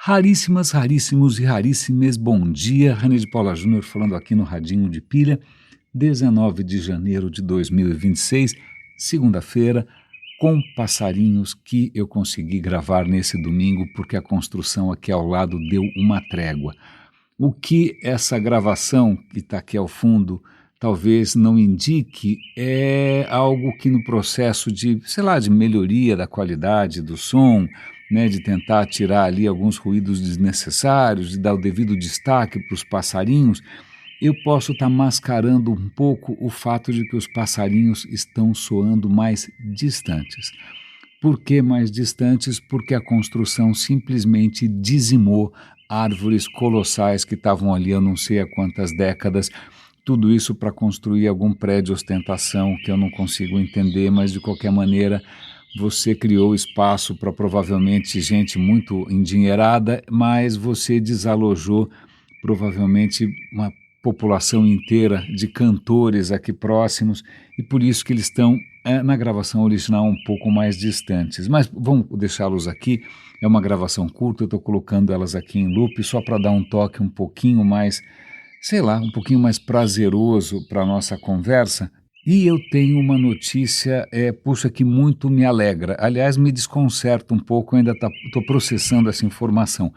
Raríssimas, raríssimos e raríssimes, bom dia. René de Paula Júnior falando aqui no Radinho de Pilha, 19 de janeiro de 2026, segunda-feira, com passarinhos que eu consegui gravar nesse domingo porque a construção aqui ao lado deu uma trégua. O que essa gravação que está aqui ao fundo talvez não indique é algo que no processo de, de melhoria da qualidade do som, né, de tentar tirar ali alguns ruídos desnecessários, de dar o devido destaque para os passarinhos, eu posso estar mascarando um pouco o fato de que os passarinhos estão soando mais distantes. Por que mais distantes? Porque a construção simplesmente dizimou árvores colossais que estavam ali há não sei há quantas décadas, tudo isso para construir algum prédio de ostentação que eu não consigo entender, mas de qualquer maneira você criou espaço para provavelmente gente muito endinheirada, mas você desalojou provavelmente uma população inteira de cantores aqui próximos e por isso que eles estão na gravação original um pouco mais distantes. Mas vamos deixá-los aqui, é uma gravação curta, eu estou colocando elas aqui em loop só para dar um toque um pouquinho mais, um pouquinho mais prazeroso para a nossa conversa. E eu tenho uma notícia, que muito me alegra. Aliás, me desconcerta um pouco, eu ainda estou processando essa informação.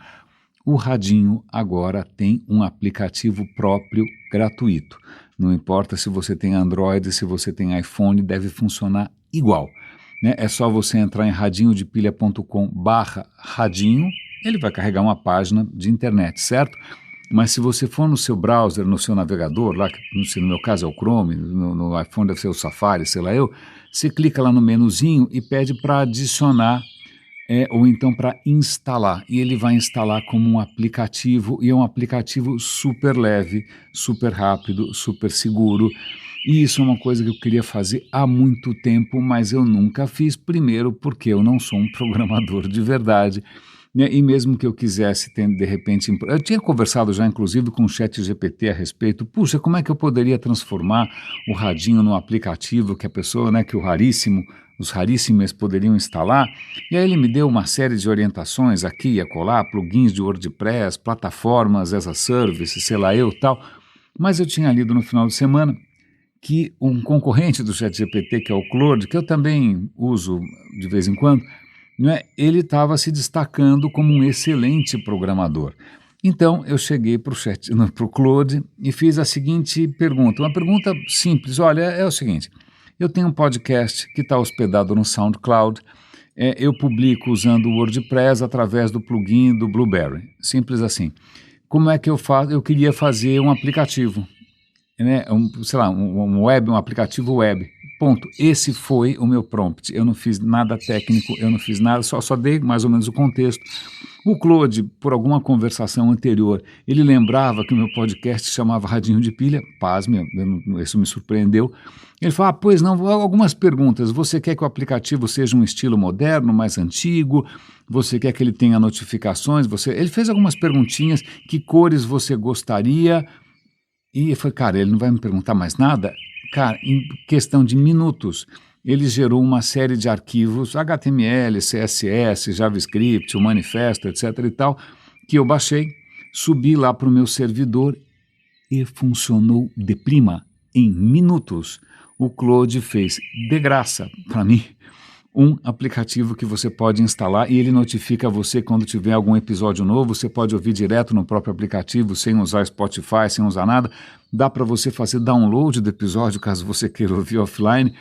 O Radinho agora tem um aplicativo próprio gratuito. Não importa se você tem Android, se você tem iPhone, deve funcionar igual. Né? É só você entrar em radinhodepilha.com/radinho, ele vai carregar uma página de internet, certo? Mas se você for no seu browser, no seu navegador, lá que no meu caso é o Chrome, no iPhone deve ser o Safari, você clica lá no menuzinho e pede para adicionar ou então para instalar. E ele vai instalar como um aplicativo, e é um aplicativo super leve, super rápido, super seguro. E isso é uma coisa que eu queria fazer há muito tempo, mas eu nunca fiz, primeiro porque eu não sou um programador de verdade, né? E mesmo que eu quisesse ter, de repente, eu tinha conversado já inclusive com o ChatGPT a respeito, puxa, como é que eu poderia transformar o Radinho num aplicativo que a pessoa, né, que os raríssimos poderiam instalar, e aí ele me deu uma série de orientações aqui e acolá, plugins de WordPress, plataformas as a service, tal, mas eu tinha lido no final de semana que um concorrente do ChatGPT, que é o Claude, que eu também uso de vez em quando, né, ele estava se destacando como um excelente programador. Então eu cheguei para o Claude e fiz a seguinte pergunta, uma pergunta simples, olha, é o seguinte, eu tenho um podcast que está hospedado no SoundCloud, eu publico usando o WordPress através do plugin do Blueberry, simples assim. Como é que eu faço? Eu queria fazer um aplicativo, né, um aplicativo web. Ponto. Esse foi o meu prompt. Eu não fiz nada técnico, eu não fiz nada, só dei mais ou menos o contexto. O Claude, por alguma conversação anterior, ele lembrava que o meu podcast chamava Radinho de Pilha, pasme, isso me surpreendeu. Ele falou, pois não, algumas perguntas. Você quer que o aplicativo seja um estilo moderno, mais antigo? Você quer que ele tenha notificações? Ele fez algumas perguntinhas, que cores você gostaria? E eu falei, cara, ele não vai me perguntar mais nada? Cara, em questão de minutos, ele gerou uma série de arquivos HTML, CSS, JavaScript, o manifesto, etc. e tal, que eu baixei, subi lá para o meu servidor e funcionou de prima, em minutos. O Claude fez de graça para mim um aplicativo que você pode instalar e ele notifica você quando tiver algum episódio novo, você pode ouvir direto no próprio aplicativo, sem usar Spotify, sem usar nada, dá para você fazer download do episódio caso você queira ouvir offline.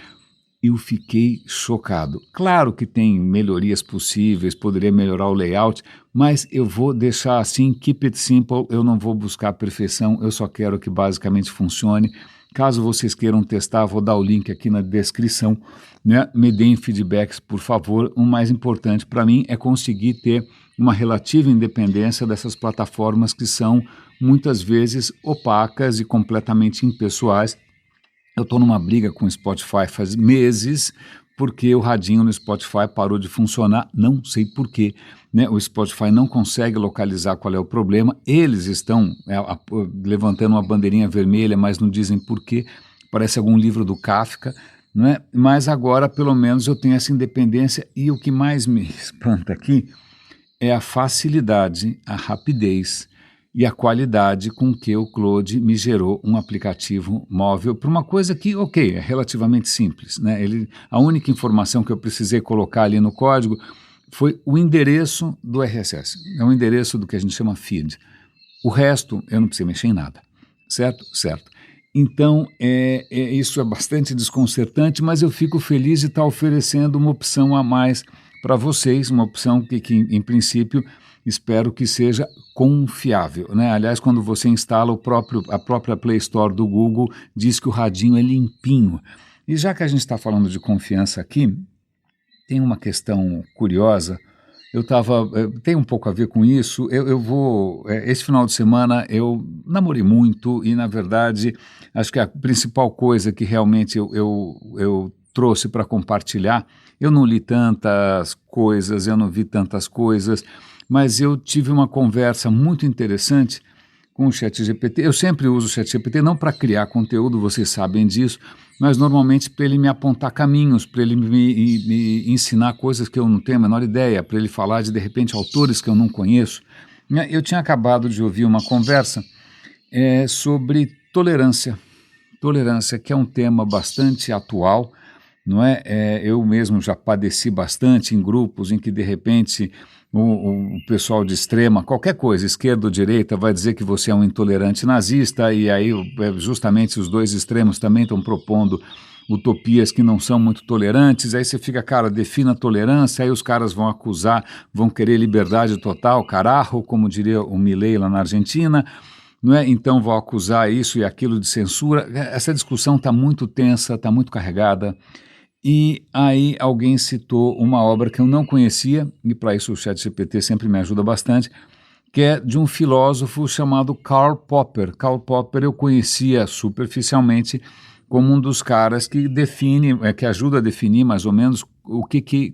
Eu fiquei chocado. Claro que tem melhorias possíveis, poderia melhorar o layout, mas eu vou deixar assim, keep it simple, eu não vou buscar a perfeição, eu só quero que basicamente funcione. Caso vocês queiram testar, vou dar o link aqui na descrição, né? Me deem feedbacks, por favor. O mais importante para mim é conseguir ter uma relativa independência dessas plataformas que são muitas vezes opacas e completamente impessoais. Eu estou numa briga com o Spotify faz meses, porque o radinho no Spotify parou de funcionar, não sei porquê. Né? O Spotify não consegue localizar qual é o problema, eles estão levantando uma bandeirinha vermelha, mas não dizem porquê, parece algum livro do Kafka, né? Mas agora pelo menos eu tenho essa independência e o que mais me espanta aqui é a facilidade, a rapidez e a qualidade com que o Claude me gerou um aplicativo móvel para uma coisa que, ok, é relativamente simples, né? A única informação que eu precisei colocar ali no código foi o endereço do RSS, é o endereço do que a gente chama feed. O resto eu não precisei mexer em nada, certo? Certo. Então, isso é bastante desconcertante, mas eu fico feliz de estar oferecendo uma opção a mais para vocês, uma opção que em princípio, espero que seja confiável, né? Aliás, quando você instala a própria Play Store do Google, diz que o radinho é limpinho. E já que a gente está falando de confiança aqui, tem uma questão curiosa. Tem um pouco a ver com isso. Esse final de semana eu namorei muito e, na verdade, acho que a principal coisa que realmente eu trouxe para compartilhar, eu não li tantas coisas, eu não vi tantas coisas, mas eu tive uma conversa muito interessante com o ChatGPT. Eu sempre uso o ChatGPT não para criar conteúdo, vocês sabem disso, mas normalmente para ele me apontar caminhos, para ele me ensinar coisas que eu não tenho a menor ideia, para ele falar de repente, autores que eu não conheço. Eu tinha acabado de ouvir uma conversa sobre tolerância. Tolerância, que é um tema bastante atual, não é? Eu mesmo já padeci bastante em grupos em que, de repente, o pessoal de extrema, qualquer coisa, esquerda ou direita, vai dizer que você é um intolerante nazista, e aí justamente os dois extremos também estão propondo utopias que não são muito tolerantes, aí você fica, cara, defina a tolerância, aí os caras vão acusar, vão querer liberdade total, carajo, como diria o Milei lá na Argentina, não é? Então vão acusar isso e aquilo de censura. Essa discussão está muito tensa, está muito carregada. E aí alguém citou uma obra que eu não conhecia, e para isso o ChatGPT sempre me ajuda bastante, que é de um filósofo chamado Karl Popper. Karl Popper eu conhecia superficialmente como um dos caras que que ajuda a definir mais ou menos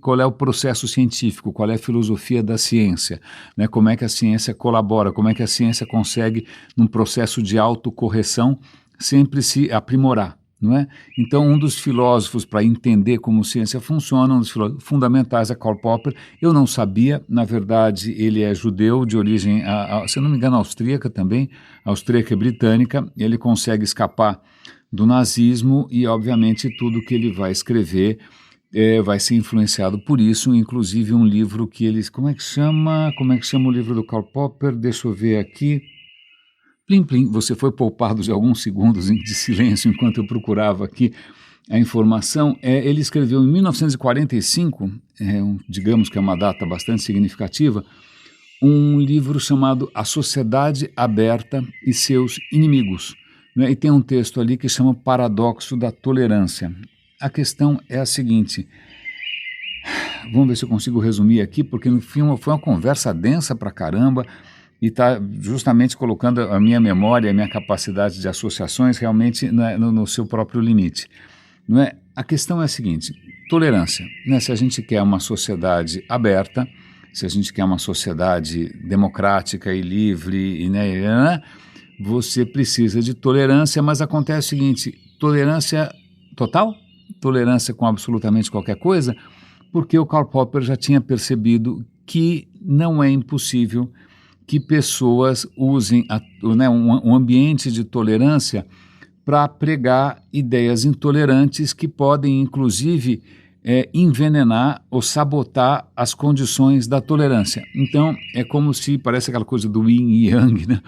qual é o processo científico, qual é a filosofia da ciência, né? Como é que a ciência colabora, como é que a ciência consegue, num processo de autocorreção, sempre se aprimorar. Não é? Então, um dos filósofos, para entender como ciência funciona, um dos filósofos fundamentais é Karl Popper. Eu não sabia, na verdade, ele é judeu de origem, se eu não me engano, austríaca também, austríaca e britânica. Ele consegue escapar do nazismo e, obviamente, tudo que ele vai escrever vai ser influenciado por isso, inclusive um livro que eles... Como é que chama o livro do Karl Popper? Deixa eu ver aqui... Plim, plim, você foi poupado de alguns segundos de silêncio enquanto eu procurava aqui a informação. Ele escreveu em 1945, digamos que é uma data bastante significativa, um livro chamado A Sociedade Aberta e Seus Inimigos, né? E tem um texto ali que chama Paradoxo da Tolerância. A questão é a seguinte, vamos ver se eu consigo resumir aqui, porque no fim foi uma conversa densa pra caramba, e está justamente colocando a minha memória, a minha capacidade de associações realmente no seu próprio limite. Não é? A questão é a seguinte, tolerância, né? Se a gente quer uma sociedade aberta, se a gente quer uma sociedade democrática e livre, né, você precisa de tolerância, mas acontece o seguinte, tolerância total? Tolerância com absolutamente qualquer coisa? Porque o Karl Popper já tinha percebido que não é impossível que pessoas usem um ambiente de tolerância para pregar ideias intolerantes que podem, inclusive, envenenar ou sabotar as condições da tolerância. Então, é como se, parece aquela coisa do yin e yang, né?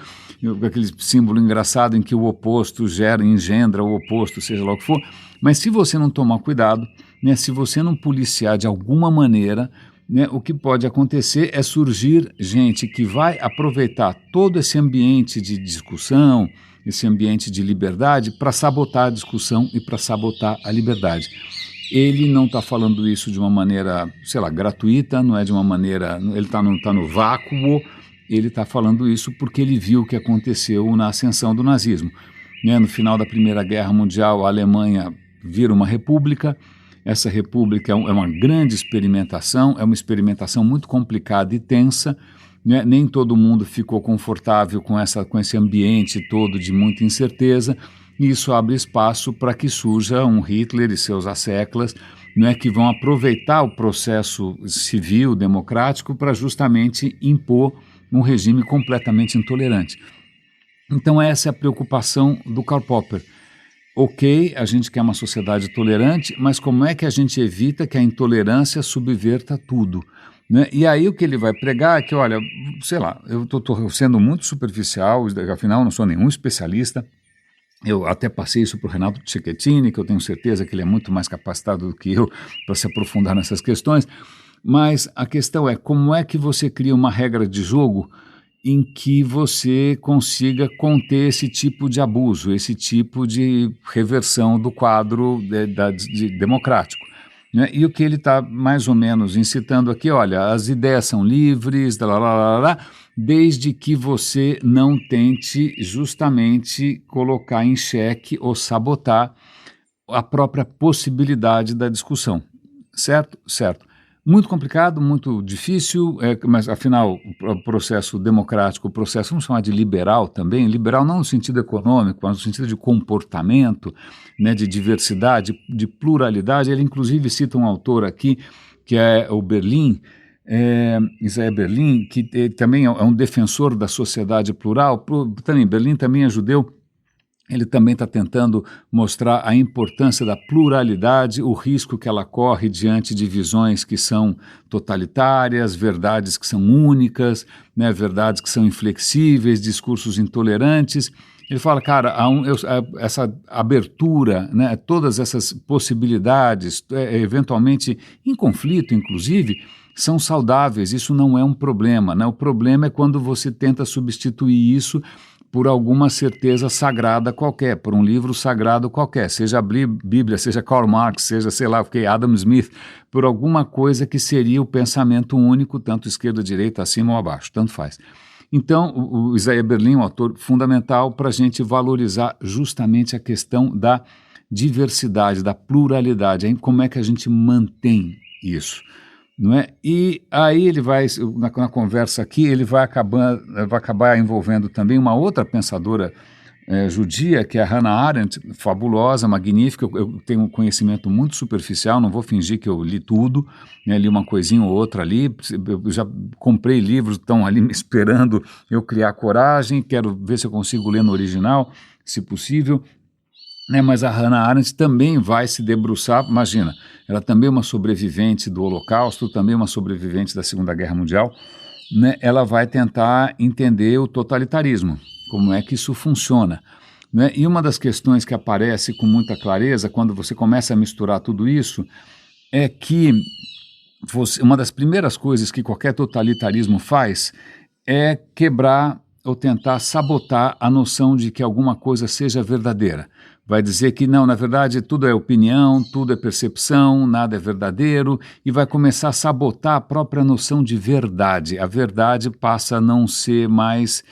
Aquele símbolo engraçado em que o oposto engendra o oposto, seja lá o que for. Mas se você não tomar cuidado, né, se você não policiar de alguma maneira, né, o que pode acontecer é surgir gente que vai aproveitar todo esse ambiente de discussão, esse ambiente de liberdade, para sabotar a discussão e para sabotar a liberdade. Ele não está falando isso de uma maneira, sei lá, gratuita, não é de uma maneira... Ele não está no vácuo, ele está falando isso porque ele viu o que aconteceu na ascensão do nazismo. Né, no final da Primeira Guerra Mundial, a Alemanha vira uma república. Essa república é uma grande experimentação, é uma experimentação muito complicada e tensa, né? Nem todo mundo ficou confortável com esse ambiente todo de muita incerteza, e isso abre espaço para que surja um Hitler e seus asseclas, né, que vão aproveitar o processo civil democrático para justamente impor um regime completamente intolerante. Então essa é a preocupação do Karl Popper. Ok, a gente quer uma sociedade tolerante, mas como é que a gente evita que a intolerância subverta tudo? Né? E aí o que ele vai pregar é que, olha, sei lá, eu estou sendo muito superficial, afinal eu não sou nenhum especialista. Eu até passei isso para o Renato Cecchettin, que eu tenho certeza que ele é muito mais capacitado do que eu para se aprofundar nessas questões, mas a questão é como é que você cria uma regra de jogo em que você consiga conter esse tipo de abuso, esse tipo de reversão do quadro democrático. Né? E o que ele está mais ou menos incitando aqui, olha, as ideias são livres, desde que você não tente justamente colocar em xeque ou sabotar a própria possibilidade da discussão. Certo? Certo. Muito complicado, muito difícil, mas afinal o processo democrático, o processo, vamos chamar de liberal também, liberal não no sentido econômico, mas no sentido de comportamento, né, de diversidade, de pluralidade. Ele inclusive cita um autor aqui, que é o Berlin, Isaiah Berlin, que também é um defensor da sociedade plural. Também, Berlin também é judeu. Ele também está tentando mostrar a importância da pluralidade, o risco que ela corre diante de visões que são totalitárias, verdades que são únicas, né, verdades que são inflexíveis, discursos intolerantes. Ele fala, cara, essa abertura, né, todas essas possibilidades, eventualmente em conflito, inclusive, são saudáveis, isso não é um problema. Né? O problema é quando você tenta substituir isso por alguma certeza sagrada qualquer, por um livro sagrado qualquer, seja a Bíblia, seja Karl Marx, seja, sei lá, Adam Smith, por alguma coisa que seria o pensamento único, tanto esquerda, direita, acima ou abaixo, tanto faz. Então, o Isaiah Berlin é um autor fundamental para a gente valorizar justamente a questão da diversidade, da pluralidade, hein? Como é que a gente mantém isso? Não é? E aí ele vai, na conversa aqui, ele vai acabar envolvendo também uma outra pensadora judia, que é a Hannah Arendt, fabulosa, magnífica. Eu tenho um conhecimento muito superficial, não vou fingir que eu li tudo, né? Li uma coisinha ou outra ali, eu já comprei livros, estão ali me esperando eu criar coragem, quero ver se eu consigo ler no original, se possível. Né, mas a Hannah Arendt também vai se debruçar, imagina, ela também é uma sobrevivente do Holocausto, também uma sobrevivente da Segunda Guerra Mundial, né, ela vai tentar entender o totalitarismo, como é que isso funciona. Né, e uma das questões que aparece com muita clareza quando você começa a misturar tudo isso é que uma das primeiras coisas que qualquer totalitarismo faz é quebrar ou tentar sabotar a noção de que alguma coisa seja verdadeira. Vai dizer que não, na verdade, tudo é opinião, tudo é percepção, nada é verdadeiro, e vai começar a sabotar a própria noção de verdade. A verdade passa a não ser mais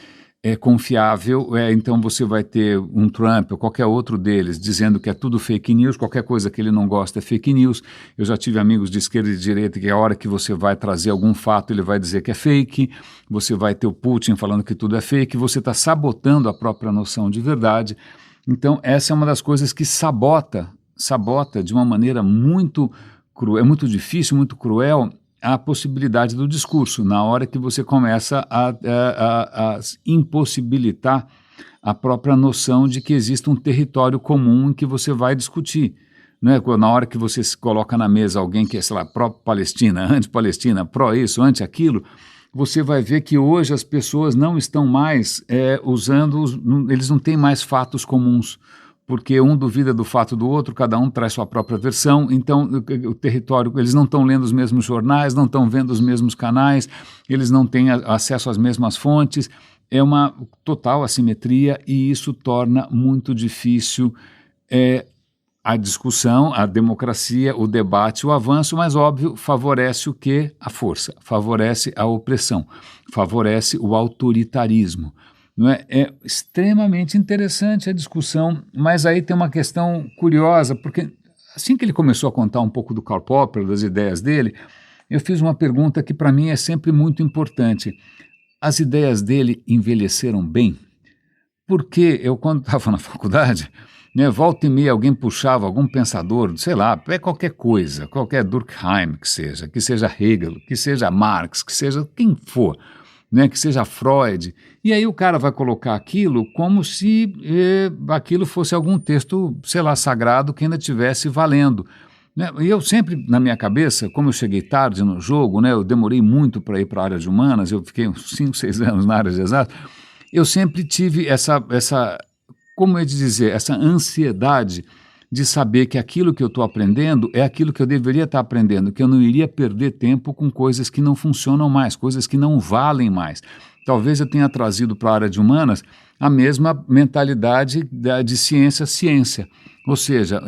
confiável, então você vai ter um Trump ou qualquer outro deles dizendo que é tudo fake news, qualquer coisa que ele não gosta é fake news. Eu já tive amigos de esquerda e de direita que a hora que você vai trazer algum fato ele vai dizer que é fake, você vai ter o Putin falando que tudo é fake, você está sabotando a própria noção de verdade. Então essa é uma das coisas que sabota de uma maneira muito cruel, é muito difícil, muito cruel, a possibilidade do discurso, na hora que você começa a impossibilitar a própria noção de que existe um território comum em que você vai discutir. Né? Na hora que você se coloca na mesa alguém que é, sei lá, pró-Palestina, anti-Palestina, pró-isso, anti-aquilo, você vai ver que hoje as pessoas não estão mais eles não têm mais fatos comuns, porque um duvida do fato do outro, cada um traz sua própria versão, então o território, eles não estão lendo os mesmos jornais, não estão vendo os mesmos canais, eles não têm acesso às mesmas fontes, é uma total assimetria e isso torna muito difícil a discussão, a democracia, o debate, o avanço, mas óbvio, favorece o quê? A força, favorece a opressão, favorece o autoritarismo. Não é? É extremamente interessante a discussão, mas aí tem uma questão curiosa, porque assim que ele começou a contar um pouco do Karl Popper, das ideias dele, eu fiz uma pergunta que para mim é sempre muito importante. As ideias dele envelheceram bem? Porque eu, quando estava na faculdade, né? Volta e meia alguém puxava algum pensador, sei lá, qualquer coisa, qualquer Durkheim que seja Hegel, que seja Marx, que seja quem for, né, que seja Freud, e aí o cara vai colocar aquilo como se aquilo fosse algum texto, sei lá, sagrado que ainda estivesse valendo. Né? E eu sempre, na minha cabeça, como eu cheguei tarde no jogo, né, eu demorei muito para ir para a área de humanas, eu fiquei uns 5, 6 anos na área de exatas, eu sempre tive como é de dizer, essa ansiedade de saber que aquilo que eu estou aprendendo é aquilo que eu deveria estar aprendendo, que eu não iria perder tempo com coisas que não funcionam mais, coisas que não valem mais. Talvez eu tenha trazido para a área de humanas a mesma mentalidade de ciência. Ou seja,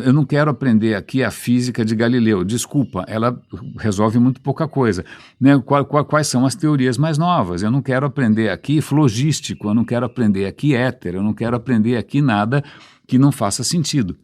eu não quero aprender aqui a física de Galileu, desculpa, ela resolve muito pouca coisa. Né? Quais são as teorias mais novas? Eu não quero aprender aqui flogístico, eu não quero aprender aqui éter, eu não quero aprender aqui nada que não faça sentido.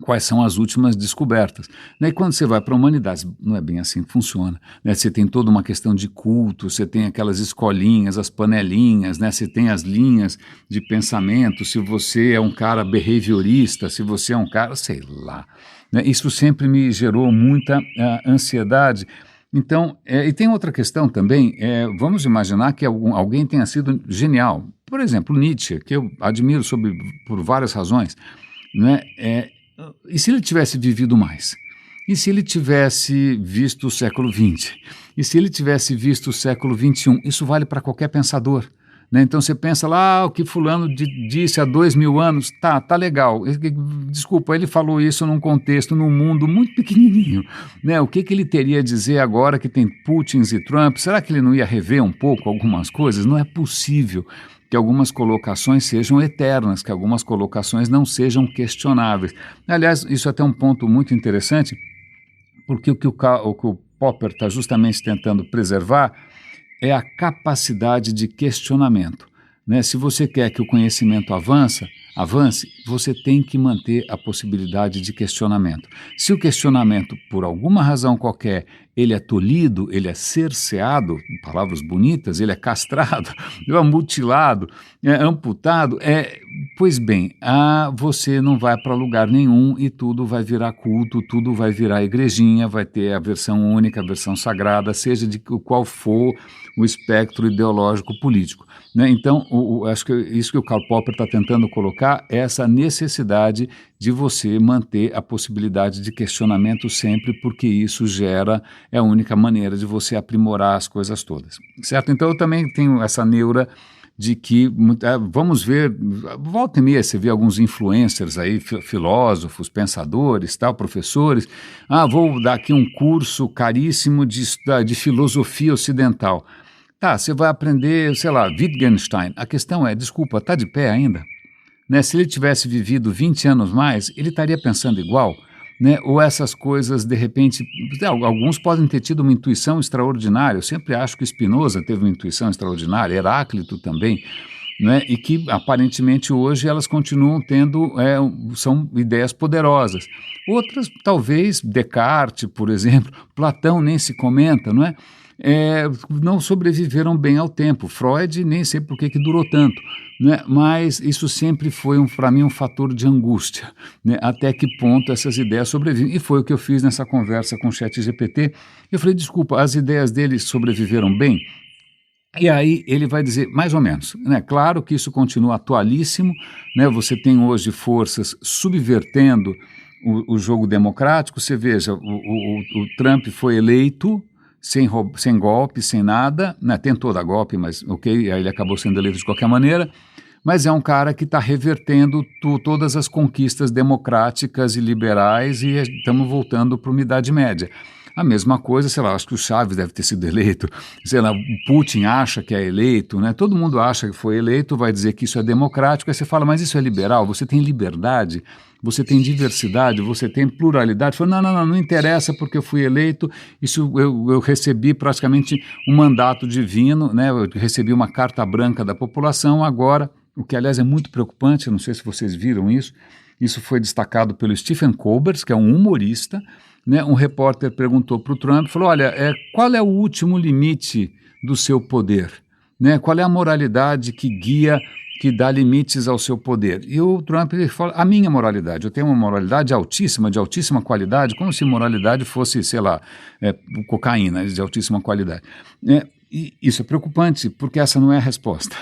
Quais são as últimas descobertas. Né? E quando você vai para a humanidade, não é bem assim que funciona. Né? Você tem toda uma questão de culto, você tem aquelas escolinhas, as panelinhas, né? Você tem as linhas de pensamento, se você é um cara behaviorista, se você é um cara, sei lá. Né? Isso sempre me gerou muita ansiedade. Então, e tem outra questão também, vamos imaginar que alguém tenha sido genial. Por exemplo, Nietzsche, que eu admiro por várias razões, né? E se ele tivesse vivido mais? E se ele tivesse visto o século XX? E se ele tivesse visto o século XXI? Isso vale para qualquer pensador. Né? Então você pensa lá, o que fulano disse há 2000 anos, tá legal. Desculpa, ele falou isso num contexto, num mundo muito pequenininho. Né? O que ele teria a dizer agora que tem Putins e Trump? Será que ele não ia rever um pouco algumas coisas? Não é possível que algumas colocações sejam eternas, que algumas colocações não sejam questionáveis. Aliás, isso é até um ponto muito interessante, porque o que o Popper está justamente tentando preservar é a capacidade de questionamento. Né? Se você quer que o conhecimento avance, você tem que manter a possibilidade de questionamento. Se o questionamento, por alguma razão qualquer, ele é tolhido, ele é cerceado, palavras bonitas, ele é castrado, mutilado, amputado, pois bem, você não vai para lugar nenhum e tudo vai virar culto, tudo vai virar igrejinha, vai ter a versão única, a versão sagrada, seja de qual for o espectro ideológico político. Né? Então, acho que isso que o Karl Popper está tentando colocar é essa necessidade de você manter a possibilidade de questionamento sempre, porque isso é a única maneira de você aprimorar as coisas todas. Certo? Então, eu também tenho essa neura de que, vamos ver, volta e meia você vê alguns influencers aí, filósofos, pensadores, professores, vou dar aqui um curso caríssimo de filosofia ocidental. Tá, você vai aprender, sei lá, Wittgenstein. A questão é, desculpa, está de pé ainda? Né? Se ele tivesse vivido 20 anos mais, ele estaria pensando igual? Né? Ou essas coisas, de repente, alguns podem ter tido uma intuição extraordinária. Eu sempre acho que Spinoza teve uma intuição extraordinária, Heráclito também, né? E que aparentemente hoje elas continuam tendo, são ideias poderosas. Outras, talvez, Descartes, por exemplo, Platão nem se comenta, não é? Não sobreviveram bem ao tempo. Freud, nem sei por que durou tanto, né? Mas isso sempre foi, para mim, um fator de angústia, né? Até que ponto essas ideias sobrevivem. E foi o que eu fiz nessa conversa com o ChatGPT. Eu falei, desculpa, as ideias dele sobreviveram bem? E aí ele vai dizer, mais ou menos, né? Claro que isso continua atualíssimo, né? Você tem hoje forças subvertendo o jogo democrático. Você veja, o Trump foi eleito sem golpe, sem nada, né? Tentou dar golpe, mas ok, aí ele acabou sendo eleito de qualquer maneira, mas é um cara que está revertendo todas as conquistas democráticas e liberais e estamos voltando para uma Idade Média. A mesma coisa, sei lá, acho que o Chaves deve ter sido eleito, sei lá, o Putin acha que é eleito, né? Todo mundo acha que foi eleito, vai dizer que isso é democrático, aí você fala, mas isso é liberal? Você tem liberdade? Você tem diversidade, você tem pluralidade. Fala, não interessa porque eu fui eleito, isso eu recebi praticamente um mandato divino, né? Eu recebi uma carta branca da população, agora, o que aliás é muito preocupante, não sei se vocês viram isso foi destacado pelo Stephen Colbert, que é um humorista, né? Um repórter perguntou para o Trump, falou, olha, qual é o último limite do seu poder? Né? Qual é a moralidade que guia que dá limites ao seu poder. E o Trump ele fala, a minha moralidade, eu tenho uma moralidade altíssima, de altíssima qualidade, como se moralidade fosse, sei lá, cocaína de altíssima qualidade. E isso é preocupante, porque essa não é a resposta.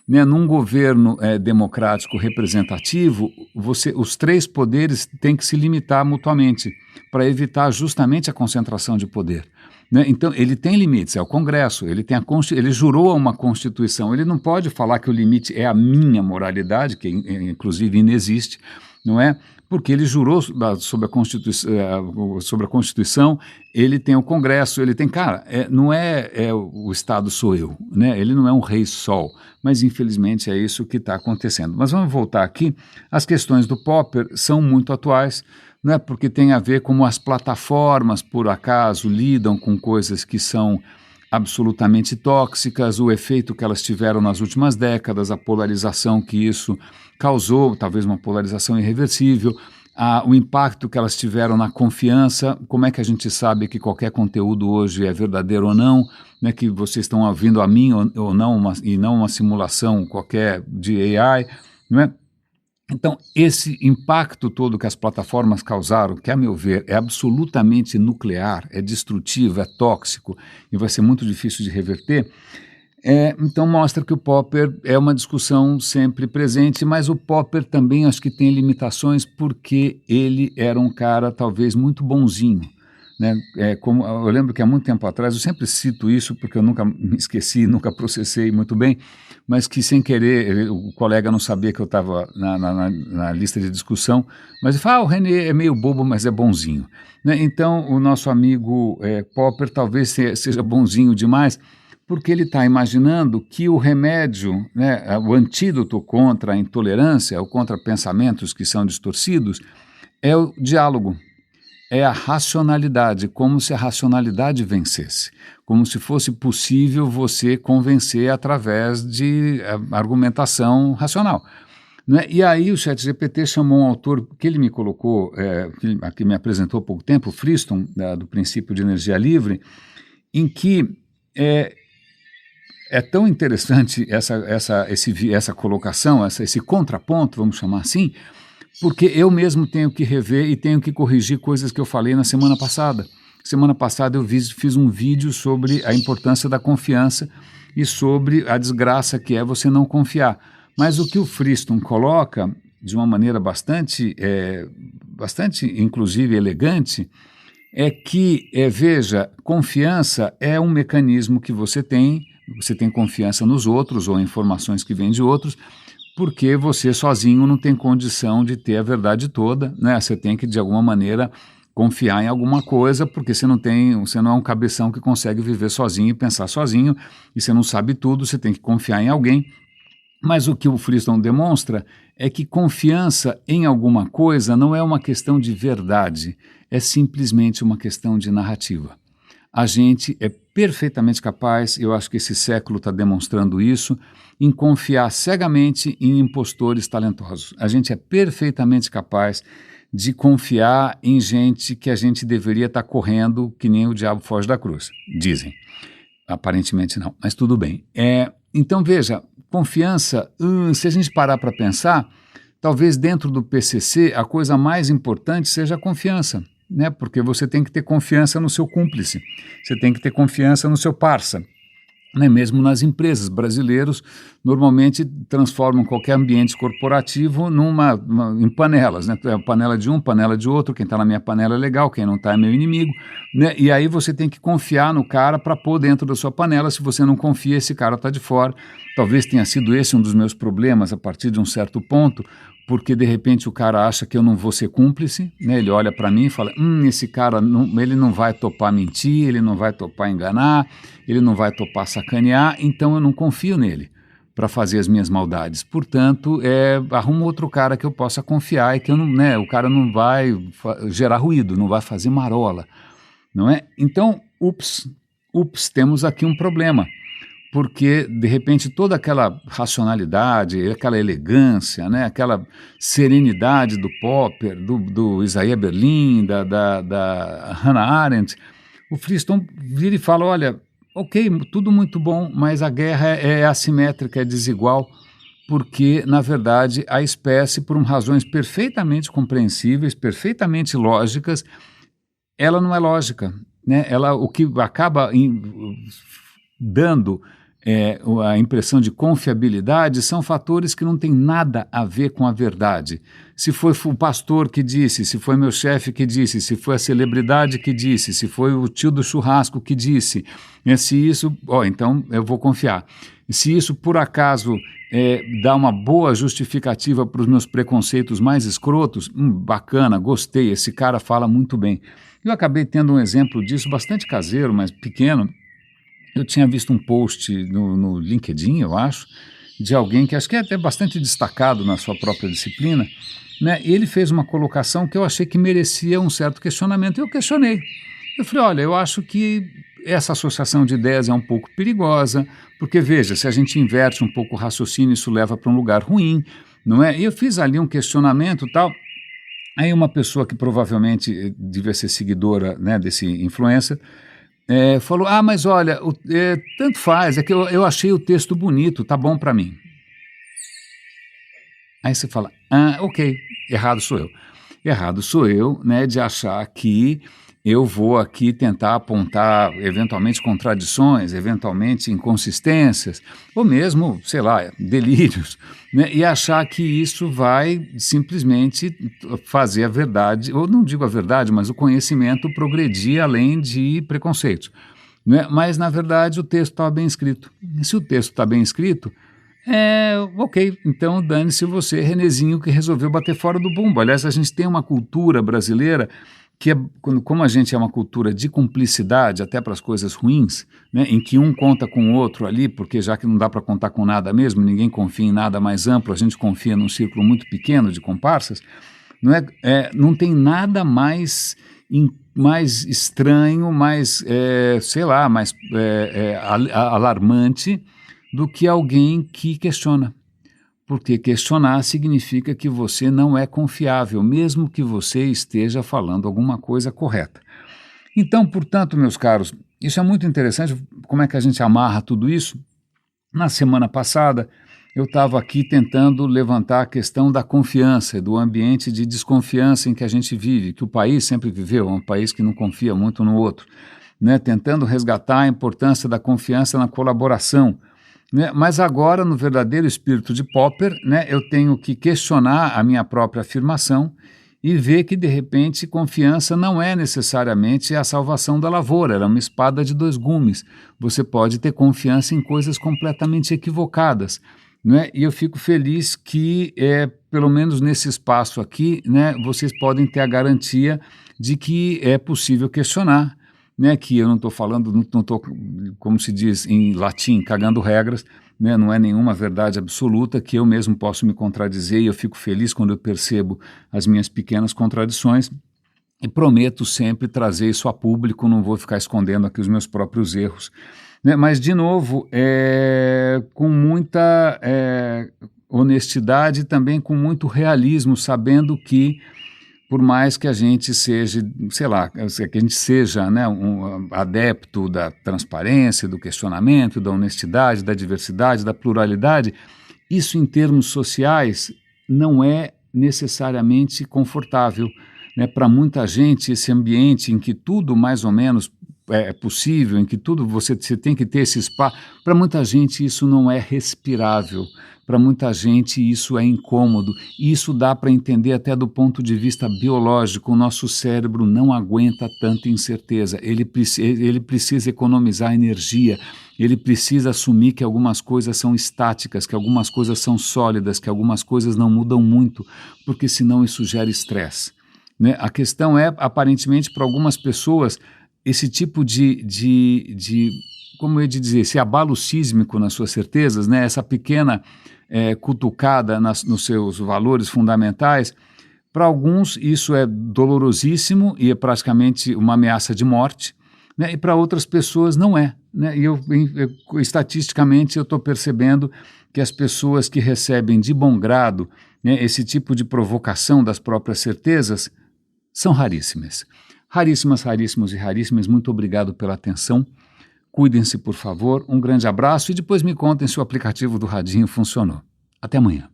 Num governo democrático representativo, os três poderes têm que se limitar mutuamente para evitar justamente a concentração de poder. Então, ele tem limites, é o Congresso, ele jurou uma Constituição, ele não pode falar que o limite é a minha moralidade, que inclusive inexiste, não é? Porque ele jurou sobre a Constituição, ele tem o Congresso, ele tem... Cara, não é o Estado sou eu, né? Ele não é um rei sol, mas infelizmente é isso que está acontecendo. Mas vamos voltar aqui, as questões do Popper são muito atuais, não é? Porque tem a ver como as plataformas, por acaso, lidam com coisas que são absolutamente tóxicas, o efeito que elas tiveram nas últimas décadas, a polarização que isso causou, talvez uma polarização irreversível, o impacto que elas tiveram na confiança, como é que a gente sabe que qualquer conteúdo hoje é verdadeiro ou não, né, que vocês estão ouvindo a mim ou não, e não uma simulação qualquer de AI, não é? Então, esse impacto todo que as plataformas causaram, que, a meu ver, é absolutamente nuclear, é destrutivo, é tóxico e vai ser muito difícil de reverter, então mostra que o Popper é uma discussão sempre presente, mas o Popper também acho que tem limitações porque ele era um cara talvez muito bonzinho. Né? Como eu lembro que há muito tempo atrás, eu sempre cito isso porque eu nunca me esqueci, nunca processei muito bem, mas que sem querer, o colega não sabia que eu estava na lista de discussão, mas ele fala, o René é meio bobo, mas é bonzinho. Né? Então o nosso amigo Popper talvez seja bonzinho demais, porque ele está imaginando que o remédio, né, o antídoto contra a intolerância, ou contra pensamentos que são distorcidos, é o diálogo. É a racionalidade, como se a racionalidade vencesse, como se fosse possível você convencer através de argumentação racional. Né? E aí o ChatGPT chamou um autor que ele me colocou, que me apresentou há pouco tempo, o Friston, do Princípio de Energia Livre, em que é tão interessante essa colocação, esse contraponto, vamos chamar assim, porque eu mesmo tenho que rever e tenho que corrigir coisas que eu falei na semana passada. Semana passada eu fiz um vídeo sobre a importância da confiança e sobre a desgraça que é você não confiar. Mas o que o Friston coloca, de uma maneira bastante inclusive elegante, é que, veja, confiança é um mecanismo que você tem confiança nos outros ou em informações que vêm de outros, porque você sozinho não tem condição de ter a verdade toda, né? Você tem que, de alguma maneira, confiar em alguma coisa, porque você não é um cabeção que consegue viver sozinho e pensar sozinho, e você não sabe tudo, você tem que confiar em alguém. Mas o que o Friston demonstra é que confiança em alguma coisa não é uma questão de verdade, é simplesmente uma questão de narrativa. A gente é perfeitamente capaz, eu acho que esse século está demonstrando isso, em confiar cegamente em impostores talentosos. A gente é perfeitamente capaz de confiar em gente que a gente deveria estar correndo que nem o diabo foge da cruz, dizem. Aparentemente não, mas tudo bem. Então veja, confiança, se a gente parar para pensar, talvez dentro do PCC a coisa mais importante seja a confiança. Né? Porque você tem que ter confiança no seu cúmplice, você tem que ter confiança no seu parça. Né? Mesmo nas empresas, brasileiros normalmente transformam qualquer ambiente corporativo em panelas, né? Panela de um, panela de outro, quem está na minha panela é legal, quem não está é meu inimigo, né? E aí você tem que confiar no cara para pôr dentro da sua panela. Se você não confia, esse cara está de fora. Talvez tenha sido esse um dos meus problemas a partir de um certo ponto, porque de repente o cara acha que eu não vou ser cúmplice, né? Ele olha para mim e fala, esse cara ele não vai topar mentir, ele não vai topar enganar, ele não vai topar sacanear, então eu não confio nele para fazer as minhas maldades. Portanto, arrumo outro cara que eu possa confiar e que o cara não vai gerar ruído, não vai fazer marola, não é? Então, temos aqui um problema. Porque, de repente, toda aquela racionalidade, aquela elegância, né, aquela serenidade do Popper, do Isaiah Berlin, da Hannah Arendt, o Friston vira e fala, olha, ok, tudo muito bom, mas a guerra é assimétrica, é desigual, porque, na verdade, a espécie, por razões perfeitamente compreensíveis, perfeitamente lógicas, ela não é lógica, né? O que acaba dando a impressão de confiabilidade são fatores que não têm nada a ver com a verdade. Se foi o pastor que disse, se foi meu chefe que disse, se foi a celebridade que disse, se foi o tio do churrasco que disse, se isso, então eu vou confiar. Se isso, por acaso, dá uma boa justificativa para os meus preconceitos mais escrotos, bacana, gostei, esse cara fala muito bem. Eu acabei tendo um exemplo disso bastante caseiro, mas pequeno. Eu tinha visto um post no LinkedIn, eu acho, de alguém que acho que é até bastante destacado na sua própria disciplina, né? E ele fez uma colocação que eu achei que merecia um certo questionamento. Eu questionei. Eu falei, olha, eu acho que essa associação de ideias é um pouco perigosa, porque, veja, se a gente inverte um pouco o raciocínio, isso leva para um lugar ruim, não é? E eu fiz ali um questionamento e tal. Aí uma pessoa que provavelmente devia ser seguidora, né, desse influencer, falou, mas olha, tanto faz, é que eu achei o texto bonito, tá bom para mim. Aí você fala, ok, errado sou eu. Errado sou eu, né, de achar que eu vou aqui tentar apontar eventualmente contradições, eventualmente inconsistências, ou mesmo, sei lá, delírios, né, e achar que isso vai simplesmente fazer a verdade, ou não digo a verdade, mas o conhecimento progredir além de preconceitos. Né? Mas, na verdade, o texto estava bem escrito. E se o texto está bem escrito, ok, então dane-se você, Renezinho, que resolveu bater fora do bumbo. Aliás, a gente tem uma cultura brasileira que, como a gente é uma cultura de cumplicidade, até para as coisas ruins, né, em que um conta com o outro ali, porque já que não dá para contar com nada mesmo, ninguém confia em nada mais amplo, a gente confia num círculo muito pequeno de comparsas, não tem nada mais estranho, mais, sei lá, mais alarmante do que alguém que questiona. Porque questionar significa que você não é confiável, mesmo que você esteja falando alguma coisa correta. Então, portanto, meus caros, isso é muito interessante, como é que a gente amarra tudo isso? Na semana passada, eu estava aqui tentando levantar a questão da confiança, do ambiente de desconfiança em que a gente vive, que o país sempre viveu, é um país que não confia muito no outro, né? Tentando resgatar a importância da confiança na colaboração. Né? Mas agora, no verdadeiro espírito de Popper, né, eu tenho que questionar a minha própria afirmação e ver que, de repente, confiança não é necessariamente a salvação da lavoura, ela é uma espada de dois gumes. Você pode ter confiança em coisas completamente equivocadas. Né? E eu fico feliz que, pelo menos nesse espaço aqui, né, vocês podem ter a garantia de que é possível questionar. Né, que eu não estou falando, não estou, como se diz em latim, cagando regras, né, não é nenhuma verdade absoluta, que eu mesmo posso me contradizer e eu fico feliz quando eu percebo as minhas pequenas contradições e prometo sempre trazer isso a público, não vou ficar escondendo aqui os meus próprios erros. Né, mas, de novo, com muita honestidade e também com muito realismo, sabendo que por mais que a gente seja, sei lá, que a gente seja, né, um adepto da transparência, do questionamento, da honestidade, da diversidade, da pluralidade, isso em termos sociais não é necessariamente confortável. Né? Para muita gente, esse ambiente em que tudo mais ou menos é possível, em que tudo você tem que ter esse espaço, para muita gente isso não é respirável. Para muita gente isso é incômodo, e isso dá para entender até do ponto de vista biológico. O nosso cérebro não aguenta tanta incerteza, ele precisa economizar energia, ele precisa assumir que algumas coisas são estáticas, que algumas coisas são sólidas, que algumas coisas não mudam muito, porque senão isso gera estresse. Né? A questão é, aparentemente, para algumas pessoas, esse tipo como eu ia dizer, esse abalo sísmico nas suas certezas, né? Essa pequena cutucada nos seus valores fundamentais, para alguns isso é dolorosíssimo e é praticamente uma ameaça de morte, né? E para outras pessoas não é. Né? E estatisticamente eu estou percebendo que as pessoas que recebem de bom grado, né, esse tipo de provocação das próprias certezas são raríssimas. Raríssimas, raríssimos e raríssimas. Muito obrigado pela atenção. Cuidem-se, por favor. Um grande abraço e depois me contem se o aplicativo do Radinho funcionou. Até amanhã.